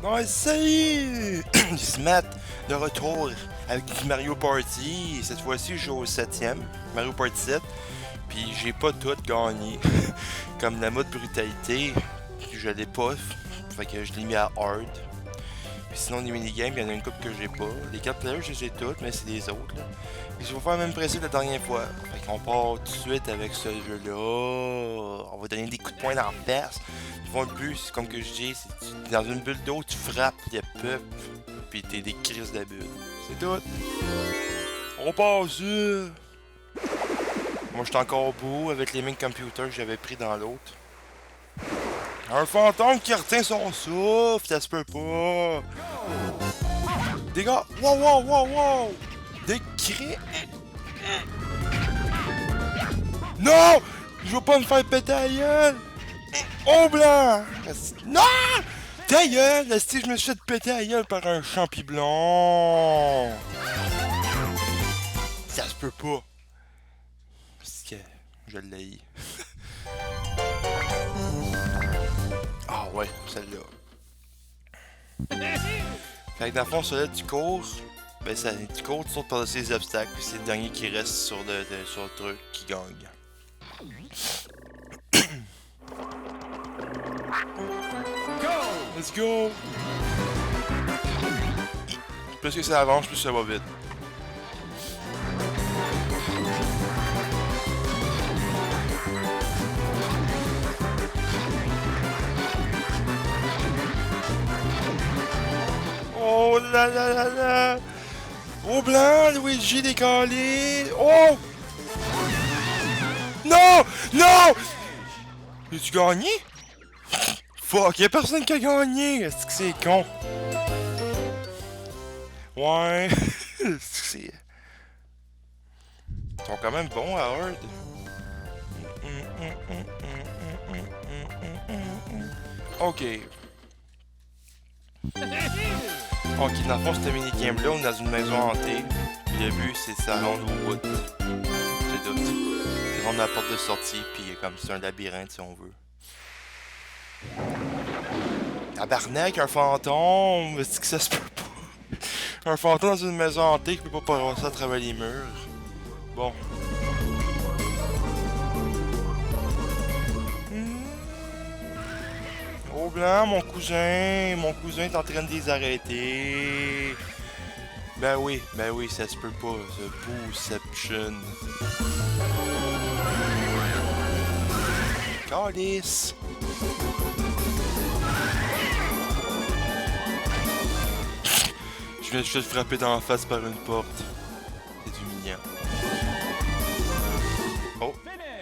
Ouais, salut! C'est Matt, de retour avec du Mario Party. Cette fois-ci, je joue au 7ème, Mario Party 7. Puis j'ai pas tout gagné. Comme la mode brutalité, je l'ai pas. Fait que je l'ai mis à hard. Puis sinon, les minigames, il y en a une couple que j'ai pas. Les 4 players, je les ai toutes, mais c'est des autres. Là. Et je vais faire le même principe la dernière fois. Fait qu'on part tout de suite avec ce jeu-là. On va donner des coups de poing dans la face. Le but, c'est comme que je dis, c'est dans une bulle d'eau, tu frappes le peuple, puis t'es des crises de bulle. C'est tout. On passe. Moi, j'étais encore beau avec les main computers que j'avais pris dans l'autre. Un fantôme qui retient son souffle, ça se peut pas. Des gars, wow. Des cris. Non! Je veux pas me faire péter la gueule! Oh blanc! Non! Ta gueule! Si je me suis fait péter la gueule par un champi blanc! Ça se peut pas! Parce que je l'ai. Ah ouais, celle-là. Fait que dans le fond, celui-là, tu cours. Ben, ça, tu cours, tu sautes par-dessus les obstacles, puis c'est le dernier qui reste sur le truc qui gagne. Let's go! Plus que ça avance, plus ça va vite. Oh là là là là! Oh blanc, Luigi décalé! Oh! Non! Non! As-tu gagné? Fuck, y'a personne qui a gagné! Est-ce que c'est con? Ouais. C'est... Ils sont quand même bons à Hard. Ok. Ok, dans le fond, cette mini-game-là, on est dans une maison hantée. Puis le but, c'est de se rendre au bout. C'est tout. C'est rendre à la porte de sortie, puis comme c'est un labyrinthe, si on veut. Tabarnak, un fantôme! Est-ce que ça se peut pas? Un fantôme dans une maison hantée qui peut pas passer à travers les murs. Bon. Oh blanc, mon cousin est en train de les arrêter. Ben oui, ça se peut pas, ce Booception. Calice! Je viens juste de frapper dans la face par une porte. C'est humiliant. Oh.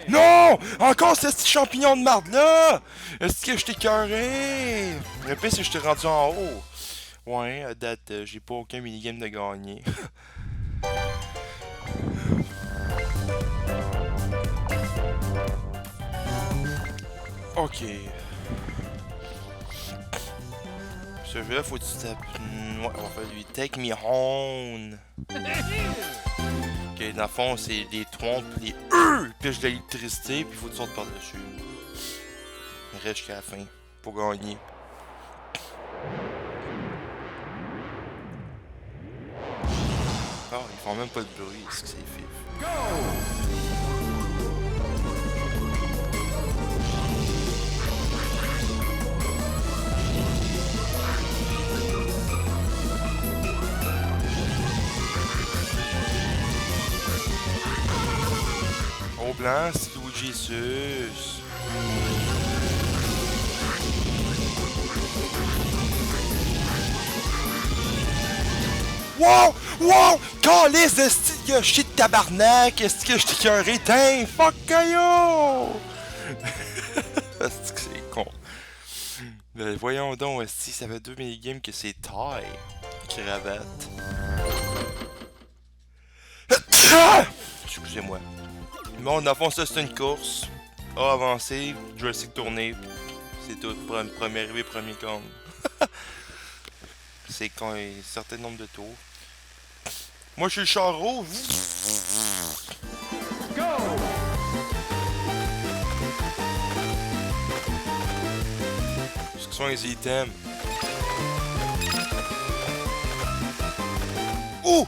Non! Encore ce petit champignon de marde là! Est-ce que je t'ai écœuré? Le pire c'est que je t'ai rendu en haut. Ouais, à date, j'ai pas aucun minigame de gagner. Ok. Ce jeu-là, faut que tu tapes. Ouais, on va faire lui. Take me home. Ok, dans le fond, c'est des trompes, les pièges de l'électricité, puis faut que tu sautes par-dessus. Il reste jusqu'à la fin pour gagner. Ah, ils font même pas de bruit, est-ce que c'est fif? Go! Au blanc, c'est Luigi Sus. Wow! Calice de style de shit tabarnak! Est-ce que je t'ai écœuré? Tain! Fuck yo! Est-ce que c'est con? Ben, voyons donc, si ça fait 2 minigames que c'est taille. Cravate. Excusez-moi. Bon, dans le fond, ça c'est une course. A avancé, Jurassic tourné. C'est tout. Premier arrivé, premier con. C'est quand il y a un certain nombre de tours. Moi, je suis le char rouge. Go! Ce que sont les items. Oh!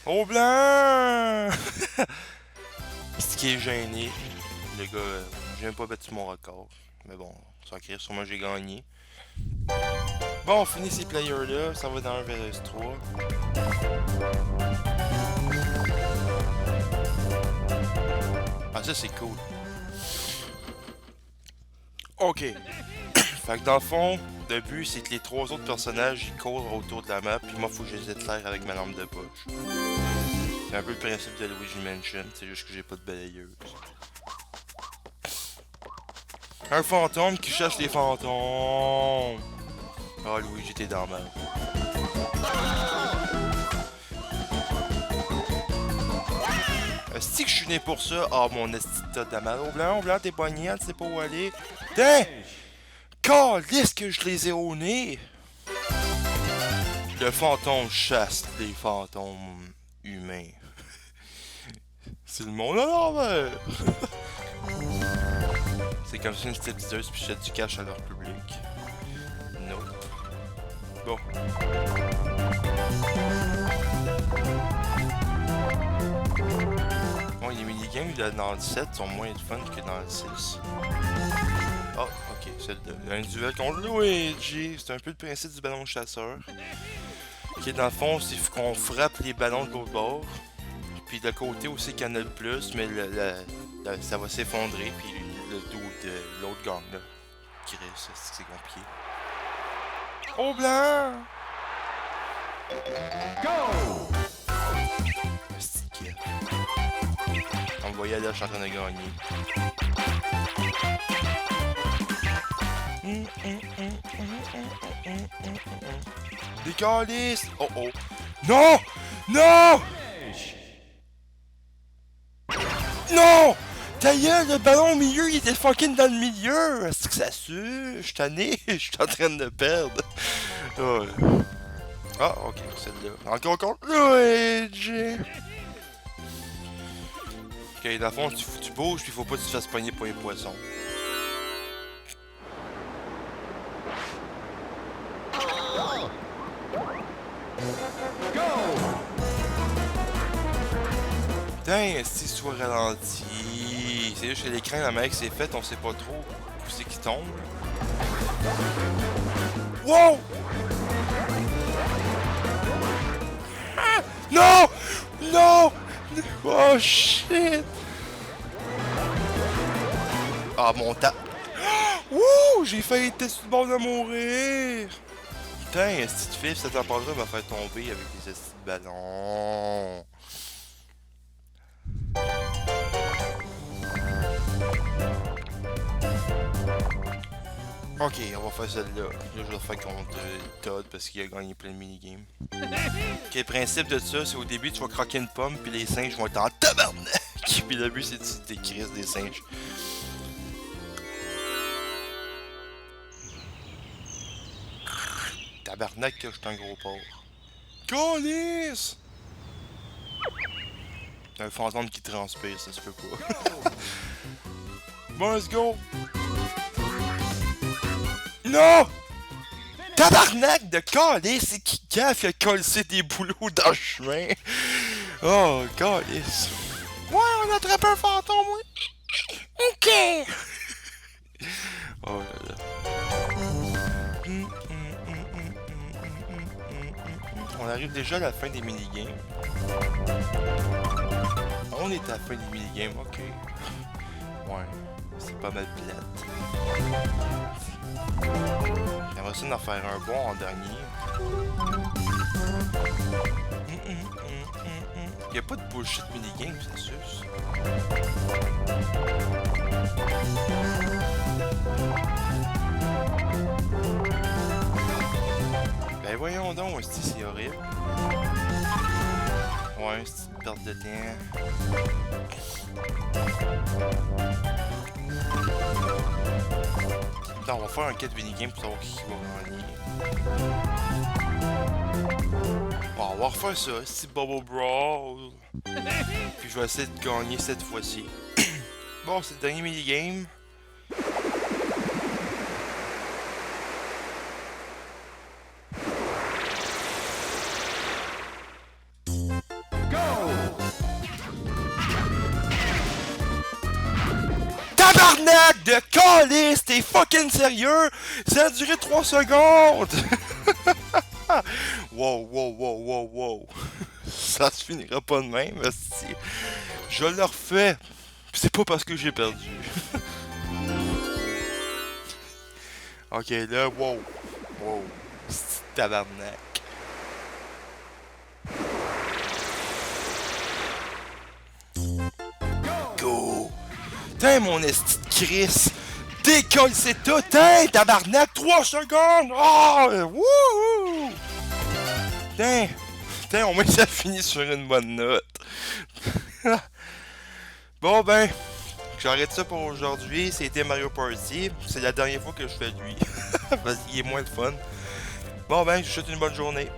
Au blanc! C'est qui est gêné. Le gars, j'ai même pas battu mon record. Mais bon, ça crée sûrement j'ai gagné. Bon, on finit ces players-là. Ça va dans 1 vs 3. Ah, ça c'est cool. Ok. Fait que dans le fond, le but c'est que les 3 autres personnages ils courent autour de la map, puis moi faut que je les éclaire avec ma lampe de poche. C'est un peu le principe de Luigi Mansion, c'est juste que j'ai pas de balayeuse. Un fantôme qui cherche les fantômes. Ah Luigi, t'es dans ma. Est-ce que je suis né pour ça? Ah mon esti de mal au blanc, t'es poignant, tu sais pas où aller. Tain! Calisse que je les ai au nez! Le fantôme chasse les fantômes humains. C'est le monde à l'envers! C'est comme si une stabiliseuse puis jette du cash à leur public. Non. Bon. Bon, les minigames dans le 7 sont moins fun que dans le 6. Ah, ok, celle-là. Un duel contre Luigi. C'est un peu le principe du ballon chasseur. Ok, dans le fond, c'est qu'on frappe les ballons de l'autre bord. Puis de côté aussi qu'il y en a le plus, mais ça va s'effondrer. Puis le dos de l'autre gang là. Qui reste, c'est compliqué. Au blanc! Go! Stick. On va y aller, je suis en train de gagner. Des calices! Oh oh! Non! Non! Non! Ta gueule, le ballon au milieu, il était fucking dans le milieu! Est-ce que ça sue? Je suis tanné, je suis en train de perdre. Oh. Ah, ok, celle-là. Encore contre Luigi! Ok, dans le fond, tu bouges, puis faut pas que tu te fasses pogner pour les poissons. Putain, si soit ralenti. C'est juste que l'écran, la manière que c'est fait, on sait pas trop où c'est qui tombe. Wow! Ah! Non! Non! Oh shit! Ah mon ta... Wouh! J'ai failli être sur le bord de mourir! Putain, un petit fif, cette empreinte-là va faire tomber avec des petits ballons. Ok, on va faire celle-là. Là, je vais le faire contre Todd parce qu'il a gagné plein de minigames. Ok, le principe de ça, c'est au début, tu vas croquer une pomme, puis les singes vont être en tabarnak. Puis le but, c'est de décrire des singes. Tabarnak, que je suis un gros porc. Calice! Un fantôme qui transpire, ça se peut pas. Bon, let's go! Non! Tabarnak de calice! C'est qui gaffe a collé des boulots dans le chemin? Oh, calice! Ouais, on a attrapé un fantôme, oui! Ok! Oh là là. On arrive déjà à la fin des minigames. On est à la fin des minigames, ok. Ouais, c'est pas mal plate. J'aimerais ça d'en faire un bon en dernier. Y'a pas de bullshit minigame, ça suce. Ben voyons donc, c'est horrible. Ouais, c'est une perte de temps. Attends, on va faire un 4 minigame pour savoir qui va gagner. Bon, on va refaire ça, c'est Bubble Brawl. Puis je vais essayer de gagner cette fois-ci. Bon, c'est le dernier minigame. Tabarnak de calice, t'es fucking sérieux? Ça a duré 3 secondes! Wow. Ça se finira pas de même, esti. Je le refais. C'est pas parce que j'ai perdu. Ok, là, wow. C'est tabarnak. Go! Tain, mon esti de Chris! Décolle, c'est tout! Tain, tabarnak! 3 secondes! Oh! Wouhou! Tain, au moins ça finit sur une bonne note. Bon ben, j'arrête ça pour aujourd'hui. C'était Mario Party. C'est la dernière fois que je fais lui. Parce qu'il est moins de fun. Bon ben, je vous souhaite une bonne journée.